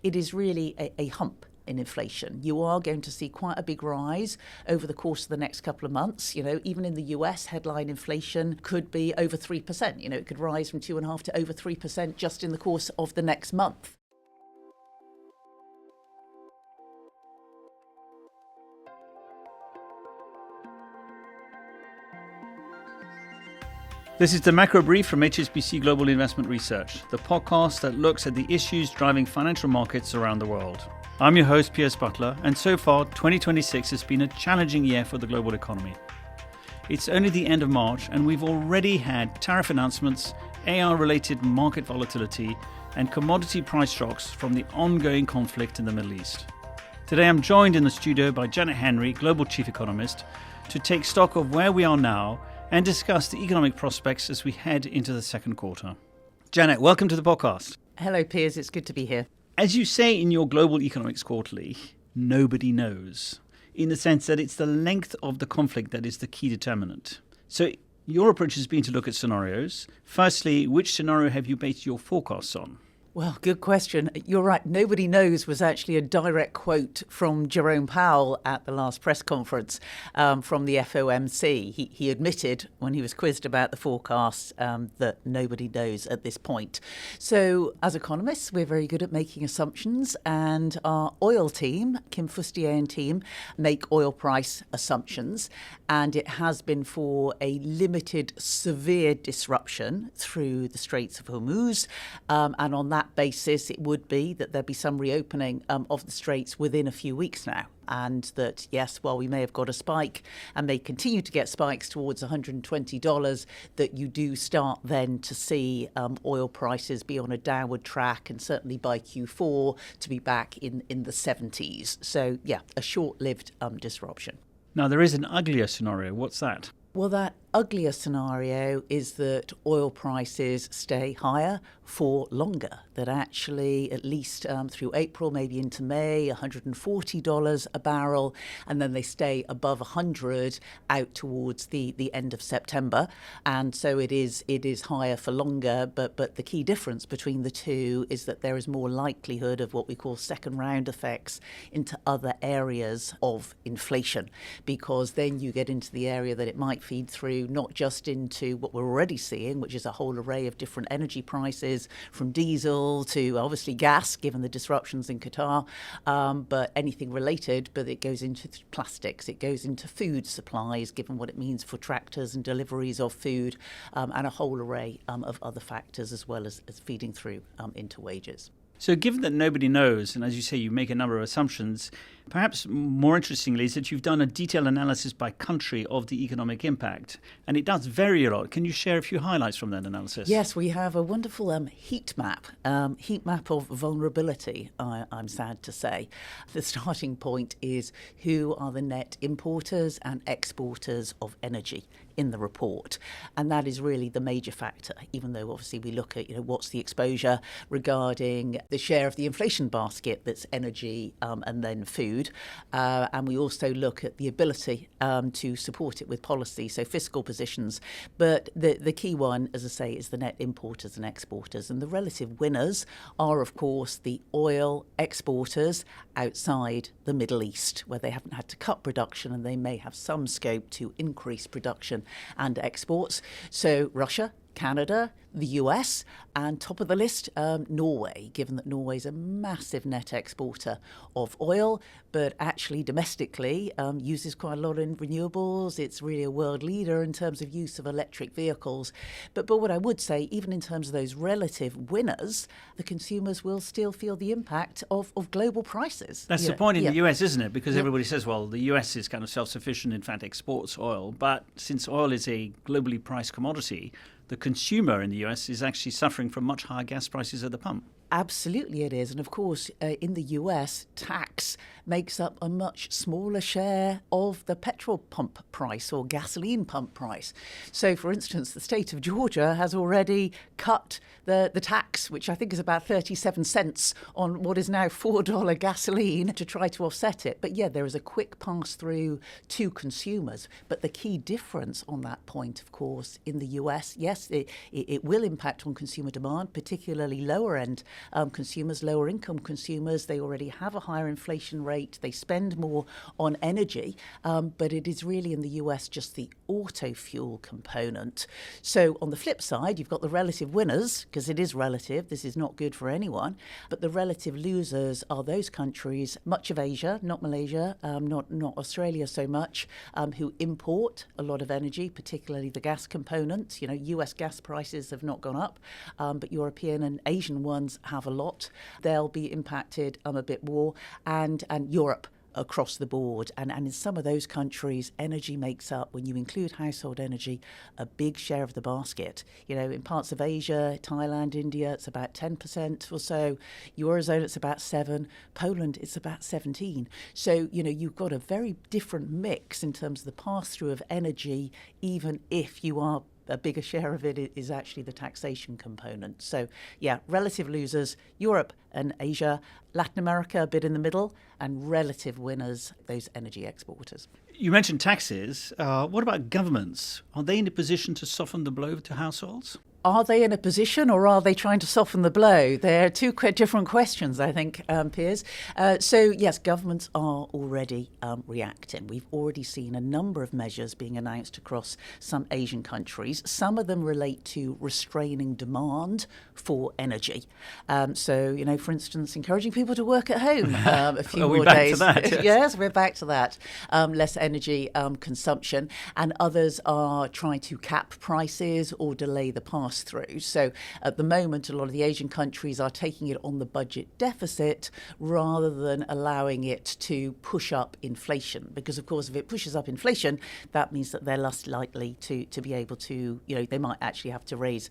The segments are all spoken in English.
It is really a hump in inflation. You are going to see quite a big rise over the course of the next couple of months. Even in the US, headline inflation could be over 3%. It could rise from 2.5% to over 3% just in the course of the next month. This is the Macro Brief from HSBC Global Investment Research, the podcast that looks at the issues driving financial markets around the world. I'm your host, Piers Butler, and so far, 2026 has been a challenging year for the global economy. It's only the end of March, and we've already had tariff announcements, AI-related market volatility, and commodity price shocks from the ongoing conflict in the Middle East. Today, I'm joined in the studio by Janet Henry, Global Chief Economist, to take stock of where we are now and discuss the economic prospects as we head into the second quarter. Janet, welcome to the podcast. Hello, Piers. It's good to be here. As you say in your Global Economics Quarterly, nobody knows, in the sense that it's the length of the conflict that is the key determinant. So your approach has been to look at scenarios. Firstly, which scenario have you based your forecasts on? Well, good question. You're right. Nobody knows was actually a direct quote from Jerome Powell at the last press conference from the FOMC. He admitted when he was quizzed about the forecasts that nobody knows at this point. So as economists, we're very good at making assumptions, and our oil team, Kim Fustier and team, make oil price assumptions. And it has been for a limited, severe disruption through the Straits of Hormuz. And on that basis, it would be that there'd be some reopening of the Straits within a few weeks now. And that, yes, while we may have got a spike and may continue to get spikes towards $120, that you do start then to see oil prices be on a downward track, and certainly by Q4 to be back in the 70s. So, yeah, a short-lived disruption. Now, there is an uglier scenario. What's that? Well, that uglier scenario is that oil prices stay higher for longer, that actually at least through April, maybe into May, $140 a barrel, and then they stay above 100 out towards the end of September. And so it is higher for longer, but the key difference between the two is that there is more likelihood of what we call second round effects into other areas of inflation, because then you get into the area that it might feed through not just into what we're already seeing, which is a whole array of different energy prices, from diesel to obviously gas, given the disruptions in Qatar, but anything related, but it goes into plastics, it goes into food supplies, given what it means for tractors and deliveries of food, and a whole array of other factors, as well as feeding through into wages. So given that nobody knows, and as you say, you make a number of assumptions, perhaps more interestingly is that you've done a detailed analysis by country of the economic impact, and it does vary a lot. Can you share a few highlights from that analysis? Yes, we have a wonderful heat map of vulnerability, I'm sad to say. The starting point is who are the net importers and exporters of energy in the report. And that is really the major factor, even though obviously we look at, what's the exposure regarding the share of the inflation basket that's energy and then food. And we also look at the ability to support it with policy, so fiscal positions. But the key one, as I say, is the net importers and exporters. And the relative winners are, of course, the oil exporters outside the Middle East, where they haven't had to cut production and they may have some scope to increase production and exports. So Russia, Canada, the US, and top of the list, Norway, given that Norway is a massive net exporter of oil, but actually domestically uses quite a lot in renewables. It's really a world leader in terms of use of electric vehicles. But what I would say, even in terms of those relative winners, the consumers will still feel the impact of global prices. That's the point in the US, isn't it? Because everybody says, well, the US is kind of self-sufficient, in fact, exports oil. But since oil is a globally priced commodity, the consumer in the US is actually suffering from much higher gas prices at the pump. Absolutely it is. And of course, in the US, tax makes up a much smaller share of the petrol pump price or gasoline pump price. So, for instance, the state of Georgia has already cut the tax, which I think is about 37 cents on what is now $4 gasoline, to try to offset it. But yeah, there is a quick pass through to consumers. But the key difference on that point, of course, in the US, yes, it will impact on consumer demand, particularly lower end consumers, lower income consumers, they already have a higher inflation rate. They spend more on energy, but it is really in the US just the auto fuel component. So on the flip side, you've got the relative winners, because it is relative. This is not good for anyone. But the relative losers are those countries, much of Asia, not Malaysia, not Australia so much, who import a lot of energy, particularly the gas component. US gas prices have not gone up, but European and Asian ones have a lot. They'll be impacted a bit more, and Europe across the board. And in some of those countries, energy makes up, when you include household energy, a big share of the basket. In parts of Asia, Thailand, India, it's about 10% or so. Eurozone, it's about 7%. Poland, it's about 17%. So, you've got a very different mix in terms of the pass-through of energy, even if you are a bigger share of it is actually the taxation component. So, relative losers, Europe and Asia, Latin America a bit in the middle, and relative winners, those energy exporters. You mentioned taxes. What about governments? Are they in a position to soften the blow to households? Are they in a position, or are they trying to soften the blow? They're two different questions, I think, Piers. So, yes, governments are already reacting. We've already seen a number of measures being announced across some Asian countries. Some of them relate to restraining demand for energy. So, for instance, encouraging people to work at home a few more days. Back to that? Yes, we're back to that. Less energy consumption. And others are trying to cap prices or delay the pass through. So at the moment, a lot of the Asian countries are taking it on the budget deficit rather than allowing it to push up inflation. Because, of course, if it pushes up inflation, that means that they're less likely to be able to, they might actually have to raise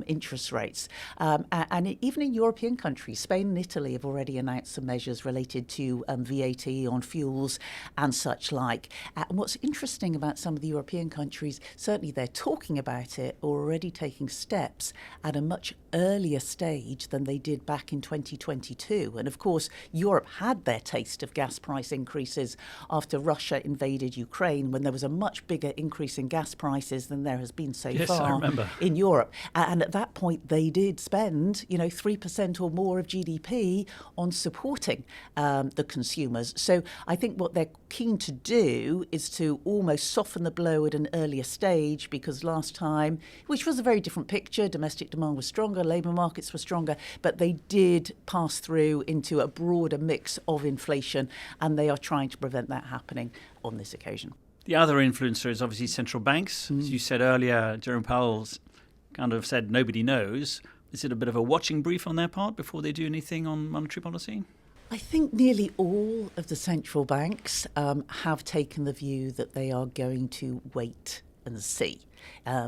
interest rates. And even in European countries, Spain and Italy have already announced some measures related to VAT on fuels and such like. And what's interesting about some of the European countries, certainly they're talking about it, or already taking steps at a much earlier stage than they did back in 2022. And of course, Europe had their taste of gas price increases after Russia invaded Ukraine, when there was a much bigger increase in gas prices than there has been so far in Europe. And at that point, they did spend, 3% or more of GDP on supporting the consumers. So I think what they're keen to do is to almost soften the blow at an earlier stage, because last time, which was a very different picture, domestic demand was stronger, labour markets were stronger, but they did pass through into a broader mix of inflation, and they are trying to prevent that happening on this occasion. The other influencer is obviously central banks. As you said earlier, Jerome Powell's kind of said nobody knows. Is it a bit of a watching brief on their part before they do anything on monetary policy? I think nearly all of the central banks have taken the view that they are going to wait and see.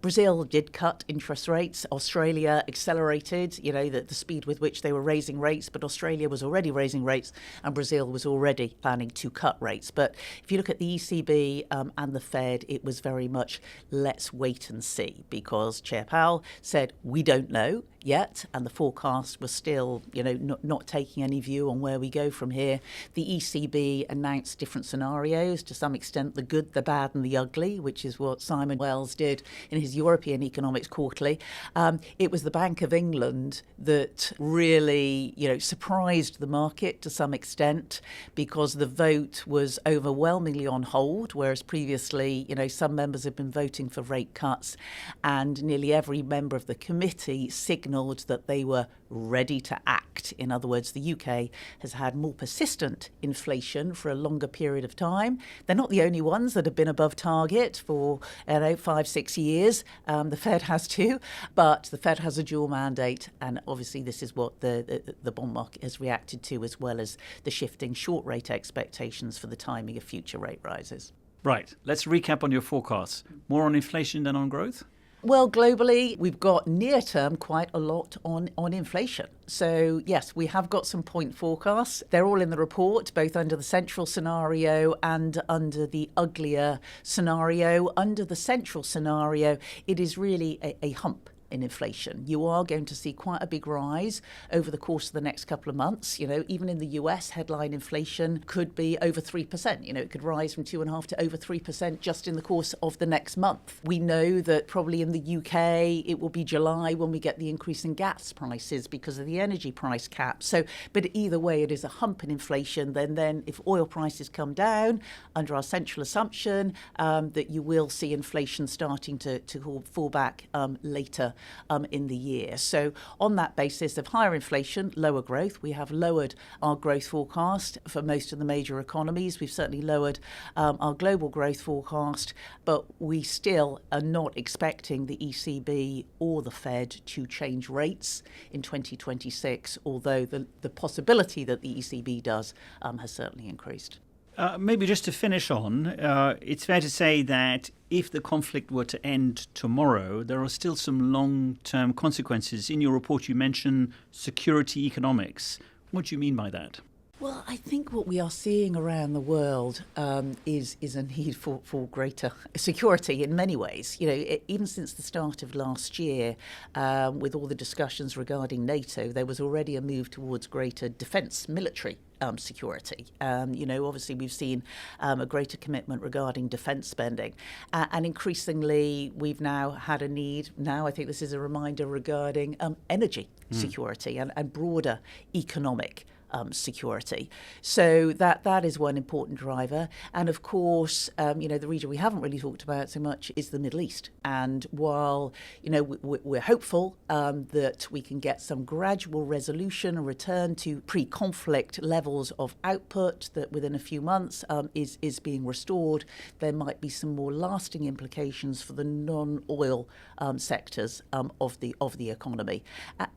Brazil did cut interest rates. Australia accelerated, the speed with which they were raising rates, but Australia was already raising rates and Brazil was already planning to cut rates. But if you look at the ECB and the Fed, it was very much let's wait and see, because Chair Powell said we don't know yet, and the forecast was still, not taking any view on where we go from here. The ECB announced different scenarios, to some extent the good, the bad and the ugly, which is what Simon Wells did in his European Economics Quarterly. It was the Bank of England that really, surprised the market to some extent, because the vote was overwhelmingly on hold, whereas previously, some members have been voting for rate cuts, and nearly every member of the committee signalled that they were ready to act. In other words, the UK has had more persistent inflation for a longer period of time. They're not the only ones that have been above target for 5-6 years. The Fed has too, but the Fed has a dual mandate, and obviously this is what the bond market has reacted to, as well as the shifting short rate expectations for the timing of future rate rises. Right. Let's recap on your forecasts. More on inflation than on growth? Well, globally, we've got near term quite a lot on inflation. So, yes, we have got some point forecasts. They're all in the report, both under the central scenario and under the uglier scenario. Under the central scenario, it is really a hump in inflation. You are going to see quite a big rise over the course of the next couple of months. Even in the US, headline inflation could be over 3%. It could rise from 2.5% to over 3% just in the course of the next month. We know that probably in the UK, it will be July when we get the increase in gas prices because of the energy price cap. But either way, it is a hump in inflation. Then if oil prices come down, under our central assumption that you will see inflation starting to fall back later in the year. So on that basis of higher inflation, lower growth, we have lowered our growth forecast for most of the major economies. We've certainly lowered our global growth forecast, but we still are not expecting the ECB or the Fed to change rates in 2026, although the possibility that the ECB does has certainly increased. Maybe just to finish on, it's fair to say that if the conflict were to end tomorrow, there are still some long-term consequences. In your report, you mention security economics. What do you mean by that? Well, I think what we are seeing around the world is a need for greater security in many ways. Even since the start of last year, with all the discussions regarding NATO, there was already a move towards greater defence military security. Obviously we've seen a greater commitment regarding defence spending. And increasingly, we've now had a need, I think this is a reminder regarding energy security and broader economic security. So that is one important driver. And of course, the region we haven't really talked about so much is the Middle East. And while, we're hopeful that we can get some gradual resolution and return to pre-conflict levels of output that within a few months is being restored, there might be some more lasting implications for the non-oil sectors of the economy.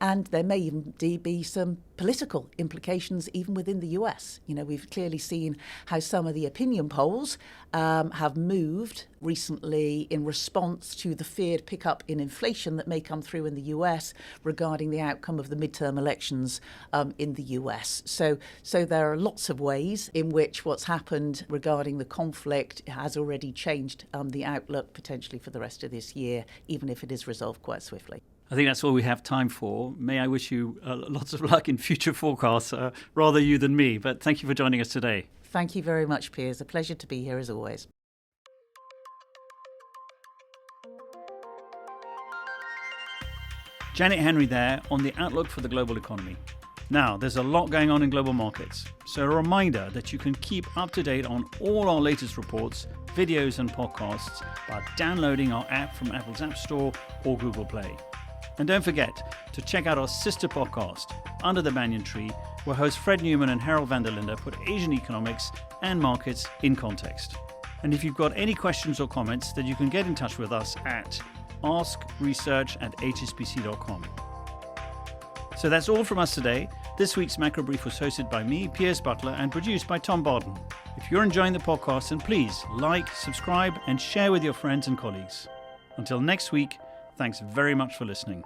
And there may even be some political implications even within the US. We've clearly seen how some of the opinion polls have moved recently in response to the feared pickup in inflation that may come through in the US regarding the outcome of the midterm elections in the US. So there are lots of ways in which what's happened regarding the conflict has already changed the outlook potentially for the rest of this year, even if it is resolved quite swiftly. I think that's all we have time for. May I wish you lots of luck in future forecasts, rather you than me. But thank you for joining us today. Thank you very much, Piers. A pleasure to be here as always. Janet Henry there on the outlook for the global economy. Now, there's a lot going on in global markets. So a reminder that you can keep up to date on all our latest reports, videos and podcasts by downloading our app from Apple's App Store or Google Play. And don't forget to check out our sister podcast, Under the Banyan Tree, where hosts Fred Newman and Harold van der Linde put Asian economics and markets in context. And if you've got any questions or comments, then you can get in touch with us at askresearch@hsbc.com. So that's all from us today. This week's Macro Brief was hosted by me, Piers Butler, and produced by Tom Barden. If you're enjoying the podcast, then please like, subscribe, and share with your friends and colleagues. Until next week, thanks very much for listening.